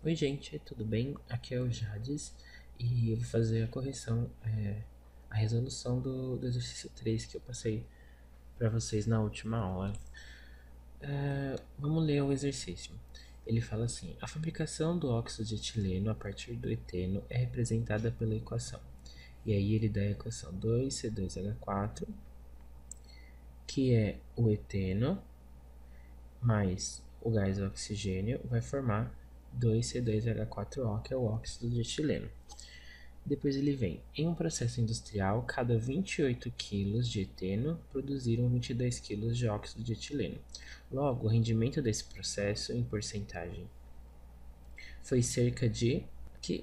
Oi gente, tudo bem? Aqui é o Jades e eu vou fazer a correção, a resolução do exercício 3 que eu passei para vocês na última aula. Vamos ler o exercício. Ele fala assim: a fabricação do óxido de etileno a partir do eteno é representada pela equação. E aí ele dá a equação 2C2H4, que é o eteno mais o gás oxigênio, vai formar 2C2H4O, que é o óxido de etileno. Depois ele vem, em um processo industrial, cada 28 kg de eteno produziram 22 kg de óxido de etileno. Logo, o rendimento desse processo, em porcentagem, foi cerca de...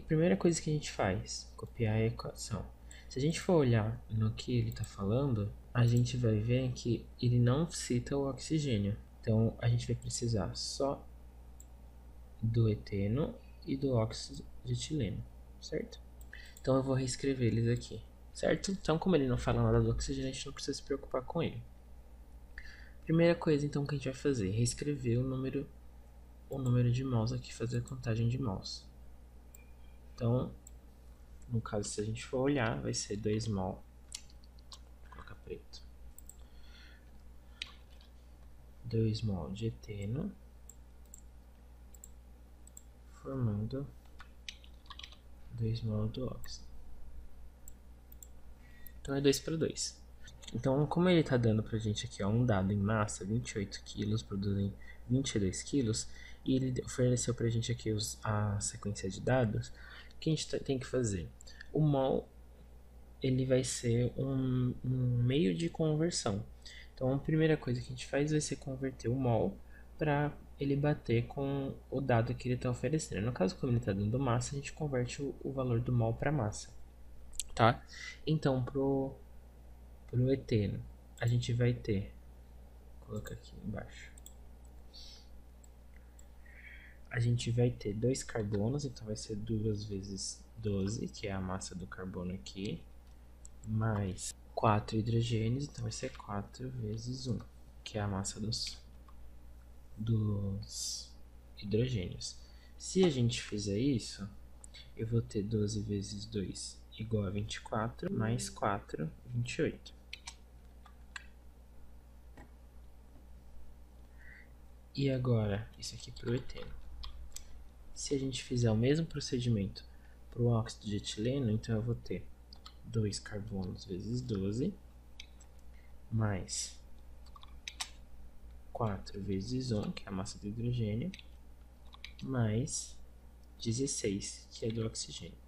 Primeira coisa que a gente faz, copiar a equação. Se a gente for olhar no que ele está falando, a gente vai ver que ele não cita o oxigênio. Então, a gente vai precisar só do eteno e do óxido de etileno, certo? Então eu vou reescrever eles aqui, certo? Então, como ele não fala nada do oxigênio, a gente não precisa se preocupar com ele. Primeira coisa, então, que a gente vai fazer, reescrever o número de mols aqui, fazer a contagem de mols. Então, no caso, se a gente for olhar, vai ser 2 mol, vou colocar preto, 2 mol de eteno, formando 2 mol do óxido. Então é 2 para 2. Então, como ele está dando para a gente aqui ó, um dado em massa, 28 kg, produzem 22 kg, e ele ofereceu para a gente aqui a sequência de dados, o que a gente tem que fazer? O mol ele vai ser um meio de conversão. Então, a primeira coisa que a gente faz vai ser converter o mol para ele bater com o dado que ele está oferecendo. No caso, como ele está dando massa, a gente converte o valor do mol para massa, tá? Então, pro eteno, a gente vai ter, vou colocar aqui embaixo, a gente vai ter 2 carbonos, então vai ser 2 vezes 12, que é a massa do carbono aqui, mais 4 hidrogênios, então vai ser 4 vezes 1, que é a massa dos hidrogênios. Se a gente fizer isso, eu vou ter 12 vezes 2 igual a 24, mais 4, 28. E agora, isso aqui para o eteno. Se a gente fizer o mesmo procedimento para o óxido de etileno, então eu vou ter 2 carbonos vezes 12, mais 4 vezes 1, que é a massa do hidrogênio, mais 16, que é do oxigênio,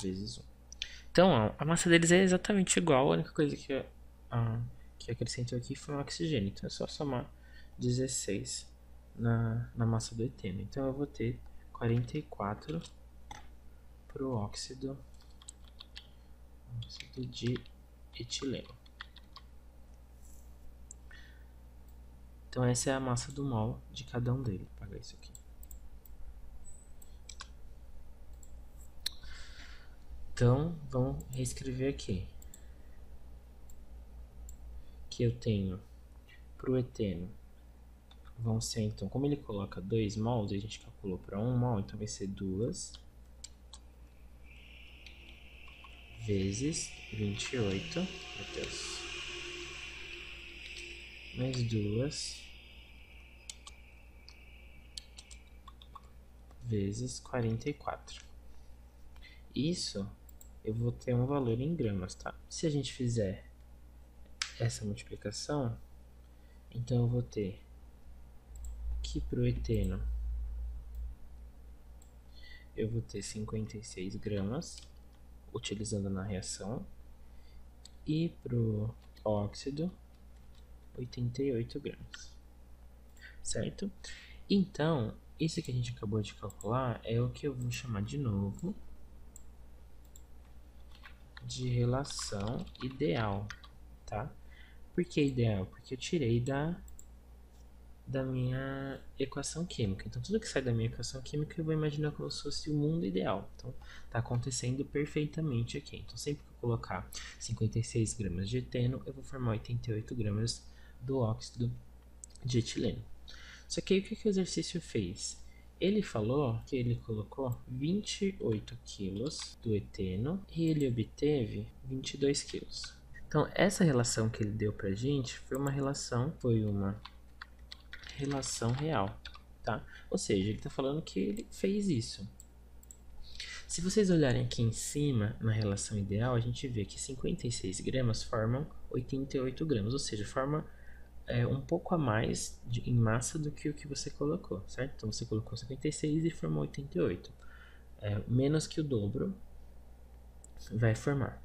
vezes 1. Então, a massa deles é exatamente igual, a única coisa que acrescentou aqui foi o oxigênio. Então, é só somar 16 na massa do eteno. Então, eu vou ter 44 para o óxido de etileno. Então, essa é a massa do mol de cada um deles. Vou apagar isso aqui. Então, vamos reescrever aqui. Que eu tenho para o eteno, vão ser, então, como ele coloca 2 mols, a gente calculou para 1 mol, então vai ser 2 vezes 28, meu Deus, mais 2 vezes 44. Isso eu vou ter um valor em gramas, tá? Se a gente fizer essa multiplicação, então eu vou ter que pro eteno eu vou ter 56 gramas, utilizando na reação, e pro óxido 88 gramas, certo? Então, isso que a gente acabou de calcular é o que eu vou chamar de novo de relação ideal, tá? Por que ideal? Porque eu tirei da minha equação química. Então, tudo que sai da minha equação química eu vou imaginar como se fosse o mundo ideal. Então, está acontecendo perfeitamente aqui. Então, sempre que eu colocar 56 gramas de eteno, eu vou formar 88 gramas do óxido de etileno. Só que aí, o que o exercício fez? Ele falou que ele colocou 28 quilos do eteno e ele obteve 22 quilos. Então, essa relação que ele deu pra gente foi uma relação real, tá? Ou seja, ele está falando que ele fez isso. Se vocês olharem aqui em cima, na relação ideal, a gente vê que 56 gramas formam 88 gramas, ou seja, forma um pouco a mais em massa do que o que você colocou, certo? Então você colocou 56 e formou 88. Menos que o dobro vai formar.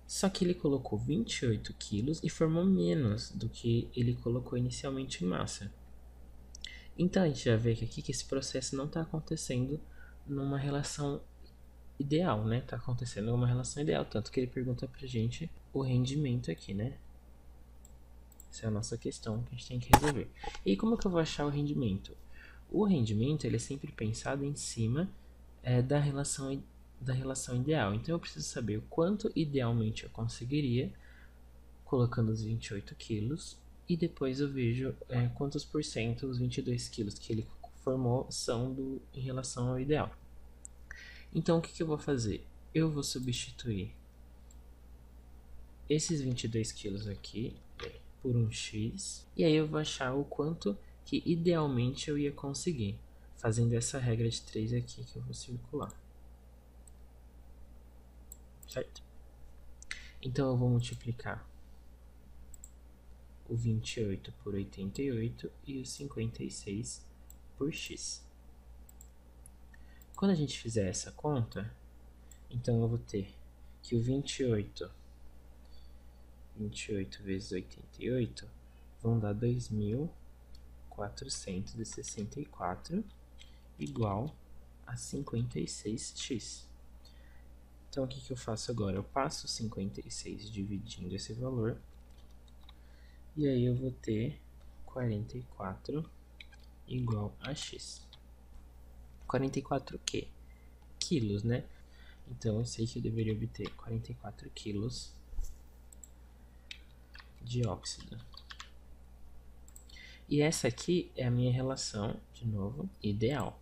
Só que ele colocou 28 quilos e formou menos do que ele colocou inicialmente em massa. Então a gente já vê que aqui que esse processo não está acontecendo numa relação ideal, né? Está acontecendo numa relação ideal, tanto que ele pergunta pra gente o rendimento aqui, né? Essa é a nossa questão que a gente tem que resolver. E como que eu vou achar o rendimento? O rendimento ele é sempre pensado em cima da relação ideal. Então eu preciso saber o quanto idealmente eu conseguiria colocando os 28 quilos e depois eu vejo quantos por cento os 22 quilos que ele formou são em relação ao ideal. Então o que eu vou fazer? Eu vou substituir esses 22 quilos aqui por um x e aí eu vou achar o quanto que idealmente eu ia conseguir, fazendo essa regra de 3 aqui que eu vou circular. Certo? Então eu vou multiplicar o 28 por 88 e o 56 por x. Quando a gente fizer essa conta, então eu vou ter que o 28 vezes 88 vão dar 2.464 igual a 56x. Então o que eu faço agora? Eu passo 56 dividindo esse valor e aí eu vou ter 44 igual a x. 44 o quê? Quilos, né? Então eu sei que eu deveria obter 44 quilos de óxido. E essa aqui é a minha relação, de novo, ideal.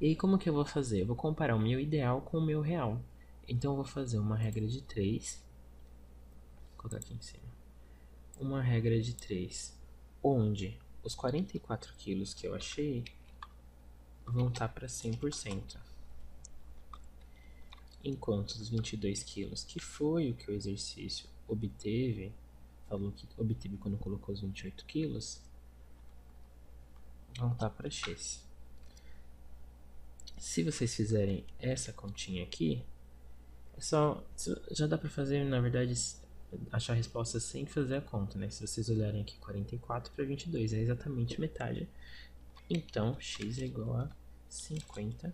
E aí como que eu vou fazer? Eu vou comparar o meu ideal com o meu real. Então eu vou fazer uma regra de 3. Vou colocar aqui em cima. Uma regra de 3, onde os 44 quilos que eu achei vão estar para 100%. Enquanto os 22 quilos, que foi o que o exercício obteve, falou que obteve quando colocou os 28 quilos, vão estar para x. Se vocês fizerem essa continha aqui, já dá para fazer, na verdade, achar a resposta sem fazer a conta, né? Se vocês olharem aqui, 44 para 22 é exatamente metade. Então, x é igual a 50%.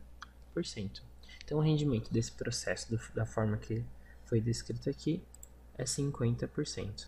Então, o rendimento desse processo, da forma que foi descrito aqui, é 50%.